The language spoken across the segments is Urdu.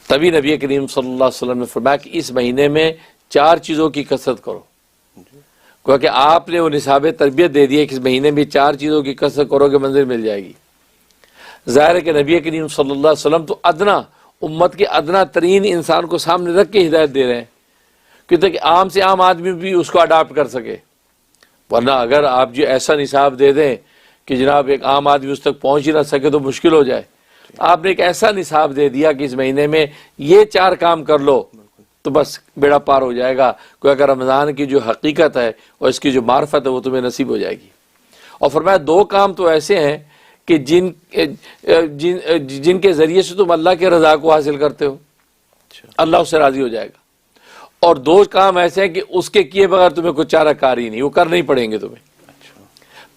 تبھی نبی کریم صلی اللہ علیہ وسلم نے فرمایا کہ اس مہینے میں 4 چیزوں کی کثرت کرو، کیونکہ آپ نے وہ نصاب تربیت دے دی ہے کہ اس مہینے میں 4 چیزوں کی کثرت کرو کہ منزل مل جائے گی۔ ظاہر ہے کہ نبی کریم صلی اللہ علیہ وسلم تو ادنا امت کے ادنا ترین انسان کو سامنے رکھ کے ہدایت دے رہے ہیں، کیونکہ عام سے عام آدمی بھی اس کو اڈاپٹ کر سکے، ورنہ اگر آپ جو ایسا نصاب دے دیں کہ جناب ایک عام آدمی اس تک پہنچ ہی نہ سکے تو مشکل ہو جائے۔ آپ نے ایک ایسا نصاب دے دیا کہ اس مہینے میں یہ 4 کام کر لو تو بس بیڑا پار ہو جائے گا، کیونکہ رمضان کی جو حقیقت ہے اور اس کی جو معرفت ہے وہ تمہیں نصیب ہو جائے گی۔ اور فرمایا 2 کام تو ایسے ہیں کہ جن کے ذریعے سے تم اللہ کے رضا کو حاصل کرتے ہو، اللہ اس سے راضی ہو جائے گا، اور 2 کام ایسے ہیں کہ اس کے کیے بغیر تمہیں کوئی چارہ کاری نہیں، وہ کرنے ہی پڑیں گے تمہیں۔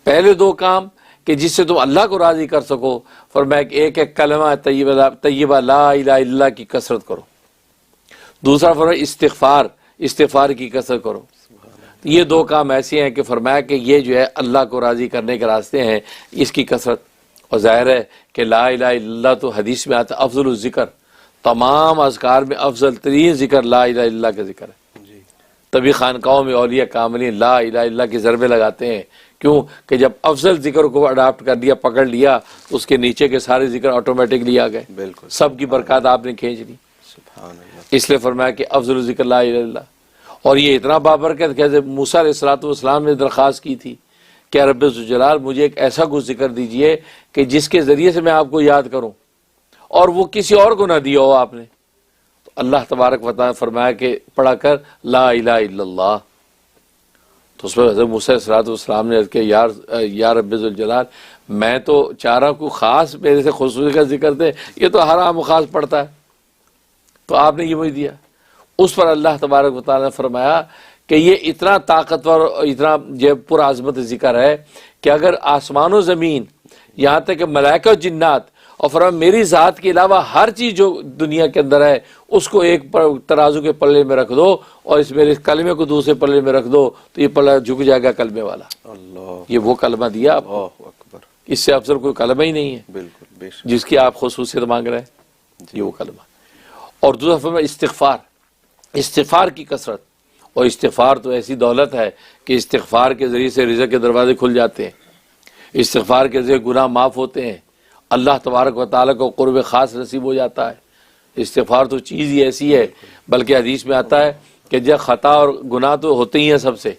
پہلے 2 کام کہ جس سے تم اللہ کو راضی کر سکو، فرمایا کہ ایک کلمہ طیبہ لا الہ الا اللہ کی کثرت کرو، دوسرا فرمایا استغفار کی کثرت کرو۔ یہ 2 کام ایسے ہیں کہ فرمایا کہ یہ جو ہے اللہ کو راضی کرنے کے راستے ہیں، اس کی کثرت۔ اور ظاہر ہے کہ لا الہ الا اللہ تو حدیث میں آتا ہے افضل الذکر، تمام اذکار میں افضل ترین ذکر لا الہ الا اللہ کا ذکر ہے۔ تبھی خانقاہوں میں اولیاء کاملین لا الہ الا اللہ کی ضربیں لگاتے ہیں، کیوں کہ جب افضل ذکر کو اڈاپٹ کر دیا، پکڑ لیا، تو اس کے نیچے کے سارے ذکر آٹومیٹکلی آ گئے، بالکل سب کی برکات آپ نے کھینچ لی۔ سبحان اللہ۔ اس لیے فرمایا کہ افضل الذکر لا الہ الا اللہ۔ اور یہ اتنا بابرکت کہ حضرت موسیٰ علیہ السلام نے درخواست کی تھی کہ رب ذوالجلال مجھے ایک ایسا کچھ ذکر دیجئے کہ جس کے ذریعے سے میں آپ کو یاد کروں اور وہ کسی اور کو نہ دیا ہو آپ نے۔ تو اللہ تبارک و تعالیٰ فرمایا کہ پڑھا کر لا الہ الا اللہ۔ تو اس پر حضرت موسیٰ علیہ السلام نے کہ یا رب ذوالجلال میں تو چاہ رہا ہوں کوئی خاص میرے سے خصوصی کا ذکر دے، یہ تو ہر عام و خاص پڑھتا ہے، تو آپ نے یہ وہی دیا۔ اس پر اللہ تبارک و تعالیٰ نے فرمایا کہ یہ اتنا طاقتور اور اتنا پر عظمت ذکر ہے کہ اگر آسمان و زمین یہاں تک کہ ملائکہ و جنات اور فرمایا میری ذات کے علاوہ ہر چیز جو دنیا کے اندر ہے اس کو ایک ترازو کے پلے میں رکھ دو اور اس میرے کلمے کو دوسرے پلے میں رکھ دو تو یہ پلہ جھک جائے گا کلمے والا۔ اللہ، یہ وہ کلمہ دیا آپ کو، اس سے افضل کوئی کلمہ ہی نہیں ہے بالکل جس کی آپ خصوصیت مانگ رہے ہیں، یہ وہ کلمہ۔ اور دوسرا فرمایا استغفار کی کثرت، اور استغفار تو ایسی دولت ہے کہ استغفار کے ذریعے سے رزق کے دروازے کھل جاتے ہیں، استغفار کے ذریعے گناہ معاف ہوتے ہیں، اللہ تبارک و تعالیٰ کو قرب خاص نصیب ہو جاتا ہے۔ استغفار تو چیز ہی ایسی ہے، بلکہ حدیث میں آتا ہے کہ جب خطا اور گناہ تو ہوتے ہی ہیں سب سے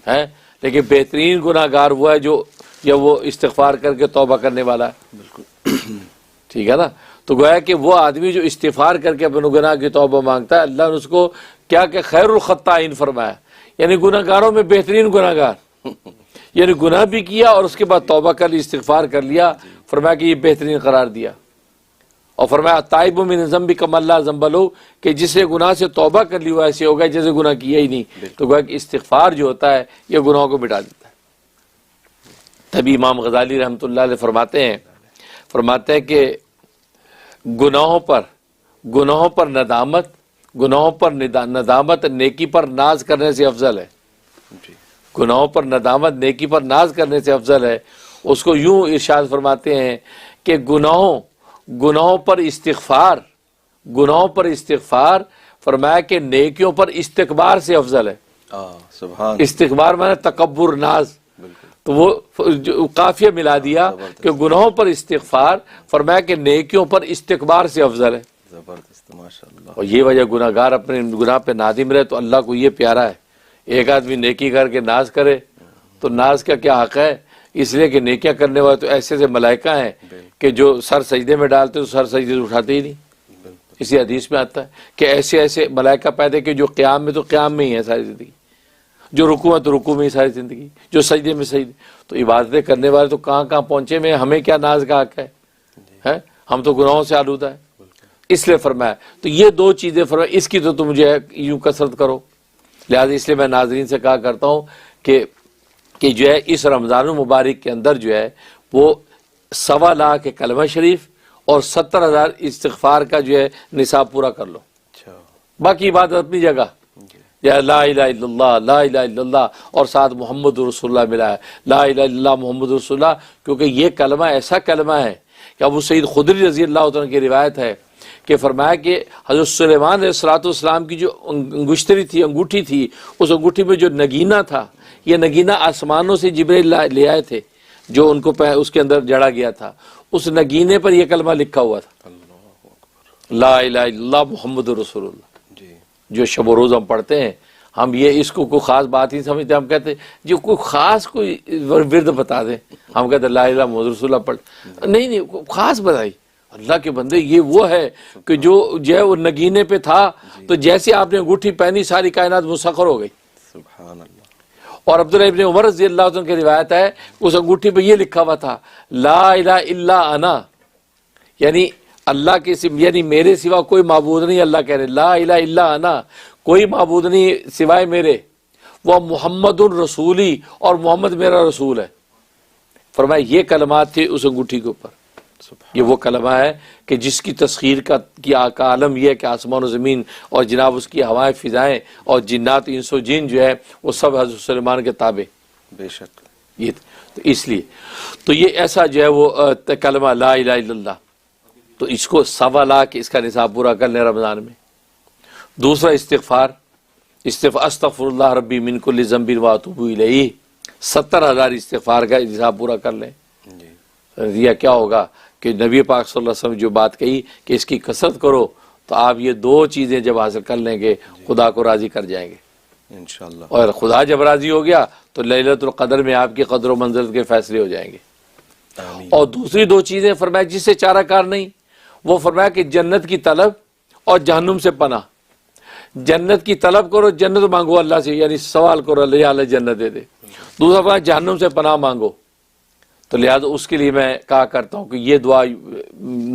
ہیں، لیکن بہترین گناہ گار وہ ہے جو یا وہ استغفار کر کے توبہ کرنے والا ہے، بالکل ٹھیک ہے نا۔ تو گویا کہ وہ آدمی جو استغفار کر کے اپنے گناہ کی توبہ مانگتا ہے، اللہ نے اس کو کیا کہ خیر الخطائین فرمایا، یعنی گناہ گاروں میں بہترین گناہ گار، یعنی گناہ بھی کیا اور اس کے بعد توبہ کر لی، استغفار کر لیا، فرمایا کہ یہ بہترین قرار دیا۔ اور فرمایا تائب من ذنب کمن لا ذنب لہ، کہ جس نے گناہ سے توبہ کر لی وہ ایسے ہوگا جیسے گناہ کیا ہی نہیں۔ تو گویا کہ استغفار جو ہوتا ہے یہ گناہوں کو مٹا دیتا ہے۔ تبھی امام غزالی رحمۃ اللہ علیہ فرماتے ہیں کہ گناہوں پر ندامت نیکی پر ناز کرنے سے افضل ہے۔ گناہوں پر ندامت نیکی پر ناز کرنے سے افضل ہے۔ اس کو یوں ارشاد فرماتے ہیں کہ گناہوں پر استغفار فرمایا کہ نیکیوں پر استکبار سے افضل ہے۔ استکبار مانے تکبر، ناز، تو وہ قافیہ ملا دیا کہ گناہوں پر استغفار فرمایا کہ نیکیوں پر استکبار سے افضل ہے۔ زبردست، ماشاءاللہ۔ اور یہ وجہ گناہ گار اپنے گناہ پہ نادم رہے تو اللہ کو یہ پیارا ہے۔ ایک آدمی نیکی کر کے ناز کرے تو ناز کا کیا حق ہے، اس لیے کہ نیکیاں کرنے والے تو ایسے سے ملائکہ ہیں کہ جو سر سجدے میں ڈالتے تو سر سجدے سے اٹھاتے ہی نہیں۔ اسی حدیث میں آتا ہے کہ ایسے ملائکہ پیدا کہ جو قیام میں تو قیام میں ہی ہے ساری زندگی، جو رکوع ہے تو رکوع میں ہی ساری زندگی، جو سجدے میں سجدے۔ تو عبادتیں کرنے والے تو کہاں پہنچے میں، ہمیں کیا ناز کا حق ہے، ہم تو گناہوں سے آلودہ ہے۔ اس لیے فرمایا تو یہ 2 چیزیں فرمایا، اس کی تو تم مجھے یوں کثرت کرو۔ لہٰذا اس لیے میں ناظرین سے کہا کرتا ہوں کہ جو ہے اس رمضان المبارک کے اندر جو ہے وہ 1.25 لاکھ کلمہ شریف اور 70,000 استغفار کا جو ہے نصاب پورا کر لو، باقی عبادت اپنی جگہ، یا لا الہ الا اللہ، لا الہ الا اللہ، اور ساتھ محمد رسول اللہ ملا ہے، لا الہ الا اللہ محمد رسول اللہ، کیونکہ یہ کلمہ ایسا کلمہ ہے کہ ابو سعید خدری رضی اللہ عنہ کی روایت ہے کہ فرمایا کہ حضرت سلیمان علیہ السلام کی جو انگشتری تھی، انگوٹھی تھی، اس انگوٹھی میں جو نگینہ تھا، یہ نگینہ آسمانوں سے جبریل لے آئے تھے، جو ان کو اس کے اندر جڑا گیا تھا، اس نگینے پر یہ کلمہ لکھا ہوا تھا، لا الہ الا اللہ محمد رسول اللہ۔ جو شب و روز ہم پڑھتے ہیں، ہم یہ اس کو کوئی خاص بات ہی سمجھتے، ہم کہتے ہیں جو کوئی خاص کوئی ورد بتا دیں، ہم کہتے ہیں لا الہ محمد رسول اللہ پڑھ، نہیں خاص بتائی۔ اللہ کے بندے یہ وہ ہے کہ جو ہے وہ نگینے پہ تھا، تو جیسے آپ نے انگوٹھی پہنی ساری کائنات مسخر ہو گئی۔ سبحان اللہ۔ اور عبداللہ ابن عمر رضی اللہ عنہ کی روایت ہے، اس انگوٹھی پہ یہ لکھا ہوا تھا لا الہ الا انا، یعنی اللہ کے یعنی میرے سوا کوئی معبود نہیں، اللہ کہہ رہے لا الہ الا انا، کوئی معبود نہیں سوائے میرے، وہ محمد الرسولی، اور محمد میرا رسول ہے۔ فرمایا یہ کلمات تھے اس انگوٹھی کے اوپر۔ یہ وہ کلمہ ہے کہ جس کی تسخیر کی عالم یہ ہے کہ آسمان و زمین اور جناب اس کی ہوائیں فضائیں اور جنات انس و جن جو ہے وہ سب حضرت سلیمان کے تابع۔ بے شک۔ یہ تو اس لیے تو یہ ایسا جو ہے وہ کلمہ لا الہ الا اللہ، تو اس کو 1.25 لاکھ اس کا نصاب پورا کر لیں رمضان میں۔ دوسرا استغفار استغفر اللہ ربی من کل ذنب واتوب الیہ، 70,000 استغفار کا نصاب پورا کر لیں۔ یہ کیا ہوگا کہ نبی پاک صلی اللہ علیہ وسلم جو بات کہی کہ اس کی کثرت کرو، تو آپ یہ 2 چیزیں جب حاصل کر لیں گے خدا کو راضی کر جائیں گے انشاءاللہ۔ اور خدا جب راضی ہو گیا تو لیلۃ القدر میں آپ کی قدر و منزلت کے فیصلے ہو جائیں گے۔ آمین۔ اور دوسری 2 چیزیں فرمایا جس سے چارہ کار نہیں، وہ فرمایا کہ جنت کی طلب اور جہنم سے پناہ۔ جنت کی طلب کرو، جنت مانگو اللہ سے، یعنی سوال کرو اللہ جنت دے دے۔ دوسرا فرمایا جہنم سے پناہ مانگو۔ تو لہذا اس کے لیے میں کہا کرتا ہوں کہ یہ دعا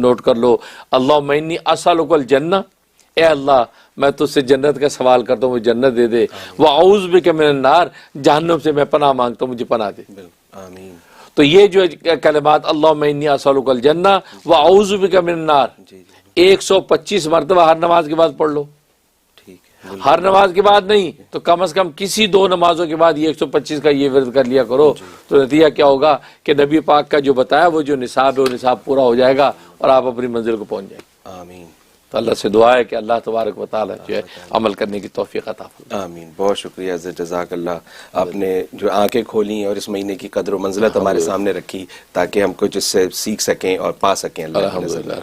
نوٹ کر لو، اللہم انی اسألک الجنہ، اے اللہ میں تجھ سے جنت کا سوال کرتا ہوں مجھے جنت دے دے، وَأَعُوذُ بِكَ مِنَ النَّارِ، جہنم سے میں پناہ مانگتا ہوں مجھے پناہ دے۔ آمین۔ تو یہ جو کلمات اللہم انی اسألک الجنہ وَأَعُوذُ بِكَ مِنَ النَّارِ 125 مرتبہ ہر نماز کے بعد پڑھ لو۔ ہر نماز کے بعد نہیں تو کم از کم کسی 2 نمازوں کے بعد یہ 125 کا یہ ورد کر لیا کرو، تو نتیجہ کیا ہوگا کہ نبی پاک کا جو بتایا وہ جو نصاب ہے وہ نصاب پورا ہو جائے گا اور آپ اپنی منزل کو پہنچ جائیں گے۔ آمین۔ تو اللہ سے دعا ہے کہ اللہ تبارک و تعالی جو ہے عمل کرنے کی توفیق عطا فرمائے۔ آمین۔ بہت شکریہ حضرت، جزاک اللہ۔ آپ نے جو آنکھیں کھولی اور اس مہینے کی قدر و منزلت ہمارے سامنے رکھی تاکہ ہم کچھ اس سے سیکھ سکیں اور پا سکیں۔ اللہ الحمدللہ۔